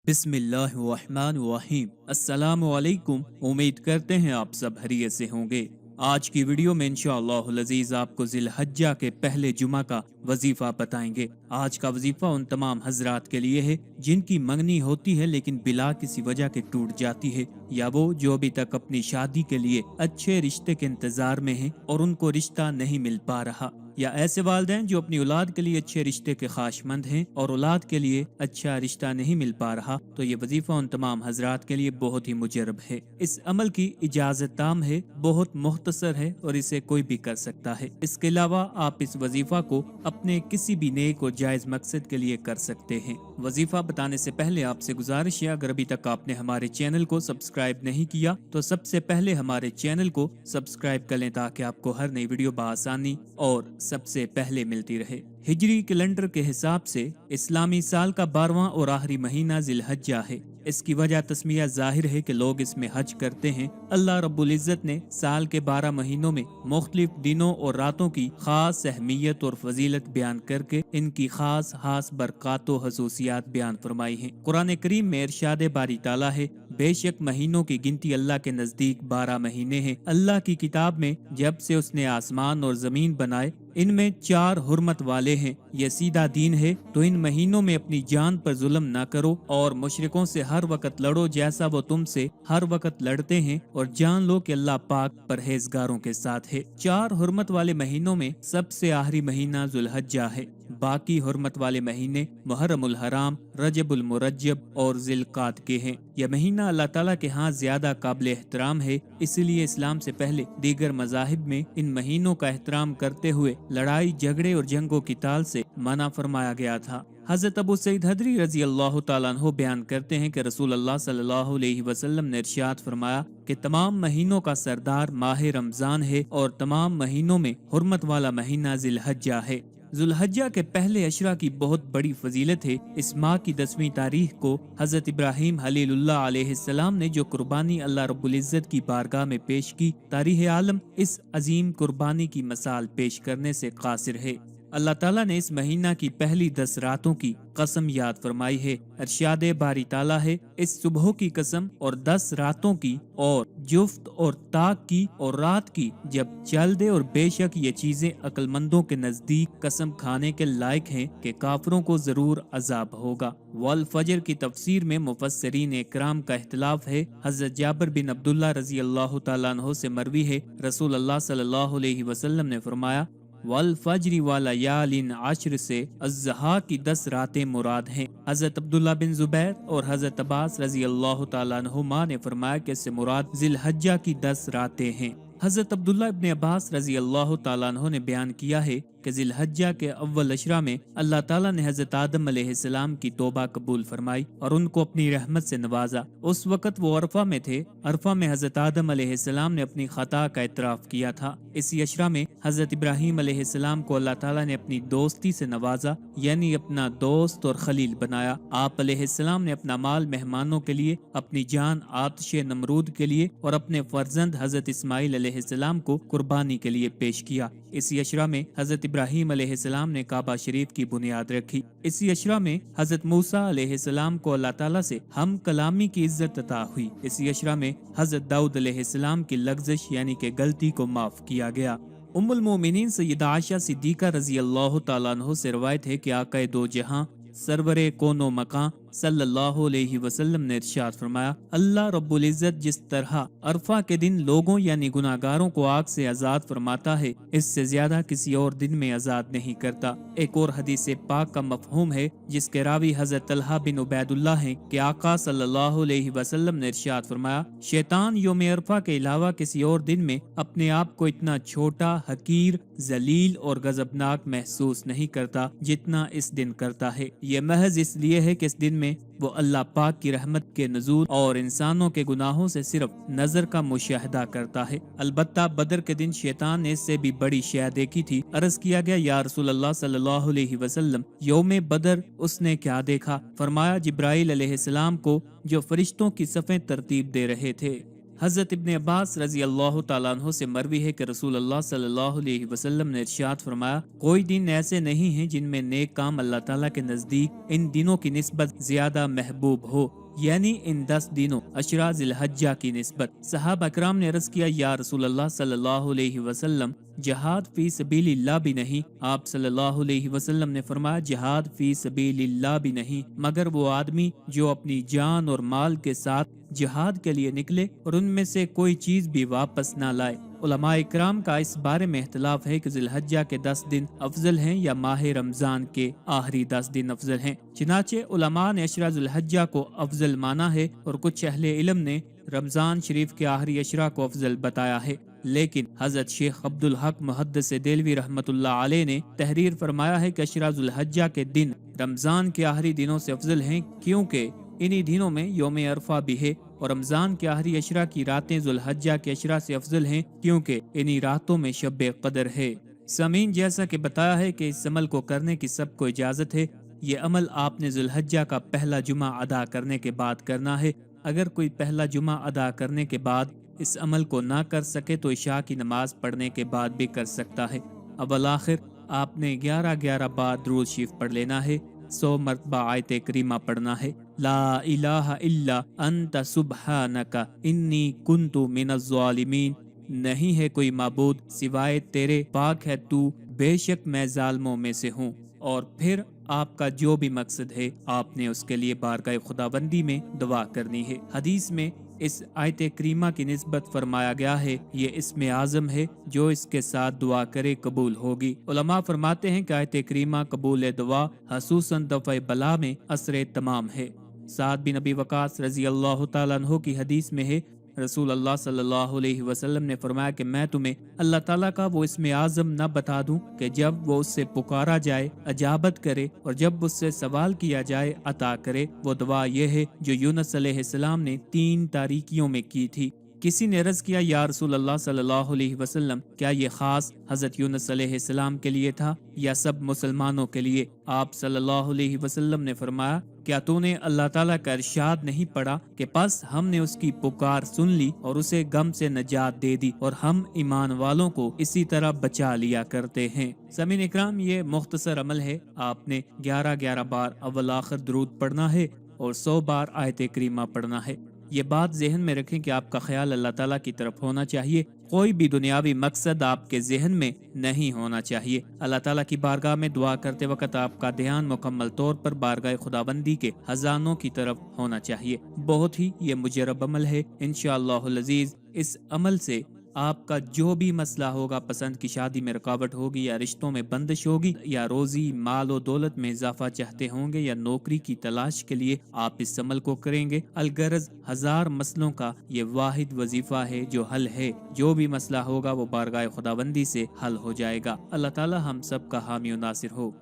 बिस्मिल्लाहिर्रहमानिर्रहीम। अस्सलामुअलैकुम। उम्मीद करते हैं आप सब खैरियत से होंगे। आज की वीडियो में इंशाअल्लाह अज़ीज़ आपको ज़िलहज्जा के पहले जुमा का वजीफा बताएंगे। आज का वजीफा उन तमाम हजरात के लिए है जिनकी मंगनी होती है लेकिन बिला किसी वजह के टूट जाती है, या वो जो अभी तक अपनी शादी के लिए अच्छे रिश्ते के इंतजार में हैं और उनको रिश्ता नहीं मिल पा रहा, या ऐसे वालिदैन जो अपनी औलाद के लिए अच्छे रिश्ते के ख्वाहिशमंद हैं और औलाद के लिए अच्छा रिश्ता नहीं मिल पा रहा, तो ये वजीफा उन तमाम हजरात के लिए बहुत ही मुजरब है। इस अमल की इजाजत ताम है, बहुत मुख्तसर है और इसे कोई भी कर सकता है। इसके अलावा आप इस वजीफा को अपने किसी भी नेक और जायज मकसद के लिए कर सकते हैं। वजीफा बताने से पहले आपसे गुजारिश है, अगर अभी तक आपने हमारे चैनल को सब्सक्राइब नहीं किया तो सबसे पहले हमारे चैनल को सब्सक्राइब कर लें ताकि आपको हर नई वीडियो बआसानी और सबसे पहले मिलती रहे। हिजरी कैलेंडर के हिसाब से इस्लामी साल का 12वां और आखिरी महीना जिलहज्जा है। इसकी वजह तस्मिया जाहिर है कि लोग इसमें हज करते हैं। अल्लाह रब्बुल इज़्ज़त ने साल के 12 महीनों में मुख्तलिफ दिनों और रातों की खास अहमियत और फजीलत बयान करके इनकी खास बरक़ात व खसूसियात बयान फरमाई हैं। कुरान करीम में इरशाद बारी ताला है, बेशक महीनों की गिनती अल्लाह के नजदीक 12 महीने हैं। अल्लाह की किताब में जब से उसने आसमान और जमीन बनाए इनमें 4 हुर्मत वाले हैं। यह सीधा दीन है, तो इन महीनों में अपनी जान पर जुल्म ना करो और मुशरिकों से हर वक्त लड़ो जैसा वो तुमसे हर वक्त लड़ते हैं, और जान लो कि अल्लाह पाक परहेजगारों के साथ है। 4 हुर्मत वाले महीनों में सबसे आखिरी महीना जुल्हज्जा है। बाकी हुर्मत वाले महीने मुहर्रमुल हराम, रजबुल मुरज्जब और जिलकात के हैं। यह महीना अल्लाह ताला के यहाँ ज्यादा काबिल एहतराम है, इसलिए इस्लाम से पहले दीगर मजाहिब में इन महीनों का एहतराम करते हुए लड़ाई झगड़े और जंगों की ताल से मना फरमाया गया था। हजरत अबू सईद हदरी रजी अल्लाह तआला अन्हु बयान करते हैं कि रसूल अल्लाह सल्लल्लाहु अलैहि वसल्लम ने इरशाद फरमाया कि तमाम महीनों का सरदार माह रमजान है और तमाम महीनों में हुर्मत वाला महीना जिलहज्जा है। जुल्हज्जा के पहले अशरा की बहुत बड़ी फजीलत है। इस माह की 10वीं तारीख को हजरत इब्राहीम खलीलुल्लाह अलैहिस्सलाम ने जो कुर्बानी अल्लाह रब्बुल इज़्ज़त की बारगाह में पेश की, तारीख़ आलम इस अजीम कुर्बानी की मिसाल पेश करने से कासिर है। अल्लाह ताला ने इस महीना की पहली 10 रातों की कसम याद फरमाई है। इरशाद बारी ताला है, इस सुबह की कसम और 10 रातों की और जुफ्त और ताक की और रात की जब चल दे, और बेशक ये चीजें अक्लमंदों के नजदीक कसम खाने के लायक हैं कि काफिरों को जरूर अजाब होगा। वल फजर की तफसीर में मुफस्सिरीन इकराम का इख्तिलाफ है। हजरत जाबिर बिन अब्दुल्लाह रजी अल्लाह तआला अन्हु से मरवी है, रसूल अल्लाह सल्लल्लाहु अलैहि वसल्लम ने फरमाया, वल फजरी वाला यालिन अश्र से अज़्ज़हा की 10 रातें मुराद हैं। हजरत अब्दुल्ला बिन जुबैर और हजरत अब्बास रजी अल्लाह तआला अन्हुमा ने फरमाया कि इससे मुराद जिलहज्जा की 10 रातें हैं। हजरत अब्दुल्ला इब्न अब्बास रजी अल्लाह तआला अन्हु ने बयान किया है कि जिलहज्जा के अव्वल अशरा में अल्लाह ताला ने हजरत आदम अलैहिस्सलाम की तौबा कबूल फरमाई और उनको अपनी रहमत से नवाजा। उस वक्त वो अरफा में थे। अरफा में हजरत आदम अलैहिस्सलाम ने अपनी खता का इतराफ किया था। इसी अशरा में हजरत इब्राहीम अलैहिस्सलाम को अल्लाह ताला ने अपनी दोस्ती से नवाजा, यानी अपना दोस्त और खलील बनाया। आप अलैहिस्सलाम ने अपना माल मेहमानों के लिए, अपनी जान आतिश नमरूद के लिए और अपने फर्जंद हजरत इस्माइल अलैहिस्सलाम को कुर्बानी के लिए पेश किया। इसी अशरा में हजरत इब्राहीम अलैहिस्सलाम ने काबा शरीफ की बुनियाद रखी। इसी अशरा में हजरत मूसा अलैहिस्सलाम को अल्लाह ताला से हम कलामी की इज्जत अता हुई। इसी अशरा में हजरत दाऊद अलैहिस्सलाम की लग़ज़िश यानी कि गलती को माफ किया गया। उम्मुल मोमिनीन सय्यदा आयशा सिद्दीका रजी अल्लाह तआला अन्हा से रवायत है कि आक़ाए दो जहां सरवरे कोनो मकां सल्लल्लाहु अलैहि वसल्लम ने इरशाद फरमाया, अल्लाह रब्बुल इज़्ज़त जिस तरह अरफा के दिन लोगों यानी गुनाहगारों को आग से आजाद फरमाता है, इससे ज्यादा किसी और दिन में आजाद नहीं करता। एक और हदीस पाक का मफहूम है जिसके रावी हजरत तलहा बिन उबैदुल्लाह हैं कि आका सल्लल्लाहु अलैहि वसल्लम ने इरशाद फरमाया, शैतान यौम अरफा के अलावा किसी और दिन में अपने आप को इतना छोटा, हकीर, जलील और गजबनाक महसूस नहीं करता जितना इस दिन करता है। ये महज इसलिए है कि इस दिन में वो अल्लाह पाक की रहमत के नज़ूल और इंसानों के गुनाहों से सिर्फ नजर का मुशाहिदा करता है। अलबत्ता बदर के दिन शैतान ने इससे भी बड़ी शय देखी थी। अर्ज किया गया, या रसूल अल्लाह सल्लल्लाहु अलैहि वसल्लम, यौम बदर उसने क्या देखा? फरमाया, जिब्राइल अलैहिस्सलाम को जो फरिश्तों की सफ़ें तरतीब दे रहे थे। حضرت ابن عباس رضی اللہ تعالیٰ عنہ سے مروی ہے کہ رسول اللہ صلی اللہ علیہ وسلم نے ارشاد فرمایا، کوئی دن ایسے نہیں ہیں جن میں نیک کام اللہ تعالیٰ کے نزدیک ان دنوں کی نسبت زیادہ محبوب ہو، یعنی ان 10 دنوں عشرہ ذی الحجہ کی نسبت۔ صحابہ اکرام نے عرض کیا، یا رسول اللہ صلی اللہ علیہ وسلم، جہاد فی سبیل اللہ بھی نہیں؟ آپ صلی اللہ علیہ وسلم نے فرمایا، جہاد فی سبیل اللہ بھی نہیں مگر وہ آدمی جو اپنی جان اور مال کے ساتھ جہاد کے لیے نکلے اور ان میں سے کوئی چیز بھی واپس نہ لائے۔ علماء اکرام کا اس بارے میں اختلاف ہے کہ ذی الحجہ کے 10 دن افضل ہیں یا ماہ رمضان کے آخری 10 دن افضل ہیں۔ چنانچہ علماء نے عشرہ ذی الحجہ کو افضل مانا ہے اور کچھ اہل علم نے رمضان شریف کے آخری عشرہ کو افضل بتایا ہے، لیکن حضرت شیخ عبد الحق محدث دہلوی رحمۃ اللہ علیہ نے تحریر فرمایا ہے کہ عشرہ ذی الحجہ کے دن رمضان کے آخری دنوں سے افضل ہیں، کیونکہ انہی دنوں میں یوم عرفہ بھی ہے، اور رمضان کے آخری عشرہ کی راتیں ذی الحجہ کے عشرہ سے افضل ہیں کیونکہ انہی راتوں میں شب قدر ہے۔ سامعین، جیسا کہ بتایا ہے کہ اس عمل کو کرنے کی سب کو اجازت ہے۔ یہ عمل آپ نے ذی الحجہ کا پہلا جمعہ ادا کرنے کے بعد کرنا ہے۔ اگر کوئی پہلا جمعہ ادا کرنے کے بعد اس عمل کو نہ کر سکے تو عشاء کی نماز پڑھنے کے بعد بھی کر سکتا ہے۔ اول آخر آپ نے 11 بار درود شریف پڑھ لینا ہے، 100 مرتبہ آیت کریمہ پڑھنا ہے، لا الہ الا انت سبحانک انی کنت من الظالمین، نہیں ہے کوئی معبود سوائے تیرے، پاک ہے تو، بے شک میں ظالموں میں سے ہوں۔ اور پھر آپ کا جو بھی مقصد ہے آپ نے اس کے لیے بارگاہ خداوندی میں دعا کرنی ہے۔ حدیث میں اس آیت کریمہ کی نسبت فرمایا گیا ہے، یہ اسم اعظم ہے، جو اس کے ساتھ دعا کرے قبول ہوگی۔ علماء فرماتے ہیں کہ آیت کریمہ قبول دعا خصوصاً دفع بلا میں اثر تمام ہے۔ سعد بن ابی وقاص رضی اللہ تعالیٰ عنہ کی حدیث میں ہے، رسول اللہ صلی اللہ علیہ وسلم نے فرمایا کہ میں تمہیں اللہ تعالیٰ کا وہ اسم اعظم نہ بتا دوں کہ جب وہ اس سے پکارا جائے اجابت کرے، اور جب اس سے سوال کیا جائے عطا کرے۔ وہ دعا یہ ہے جو یونس علیہ السلام نے 3 تاریکیوں میں کی تھی۔ کسی نے عرض کیا، یا رسول اللہ صلی اللہ علیہ وسلم، کیا یہ خاص حضرت یونس علیہ السلام کے لیے تھا یا سب مسلمانوں کے لیے؟ آپ صلی اللہ علیہ وسلم نے فرمایا، کیا تو نے اللہ تعالیٰ کا ارشاد نہیں پڑھا کہ پس ہم نے اس کی پکار سن لی اور اسے غم سے نجات دے دی، اور ہم ایمان والوں کو اسی طرح بچا لیا کرتے ہیں۔ سامعین اکرام، یہ مختصر عمل ہے، آپ نے 11 بار اول آخر درود پڑھنا ہے اور 100 بار آیت کریمہ پڑھنا ہے۔ یہ بات ذہن میں رکھیں کہ آپ کا خیال اللہ تعالیٰ کی طرف ہونا چاہیے، کوئی بھی دنیاوی مقصد آپ کے ذہن میں نہیں ہونا چاہیے۔ اللہ تعالیٰ کی بارگاہ میں دعا کرتے وقت آپ کا دھیان مکمل طور پر بارگاہ خداوندی کے خزانوں کی طرف ہونا چاہیے۔ بہت ہی یہ مجرب عمل ہے، انشاءاللہ العزیز اس عمل سے آپ کا جو بھی مسئلہ ہوگا، پسند کی شادی میں رکاوٹ ہوگی یا رشتوں میں بندش ہوگی یا روزی مال و دولت میں اضافہ چاہتے ہوں گے یا نوکری کی تلاش کے لیے آپ اس عمل کو کریں گے، الغرض 1000 مسئلوں کا یہ واحد وظیفہ ہے جو حل ہے۔ جو بھی مسئلہ ہوگا وہ بارگاہ خداوندی سے حل ہو جائے گا۔ اللہ تعالی ہم سب کا حامی و ناصر ہو۔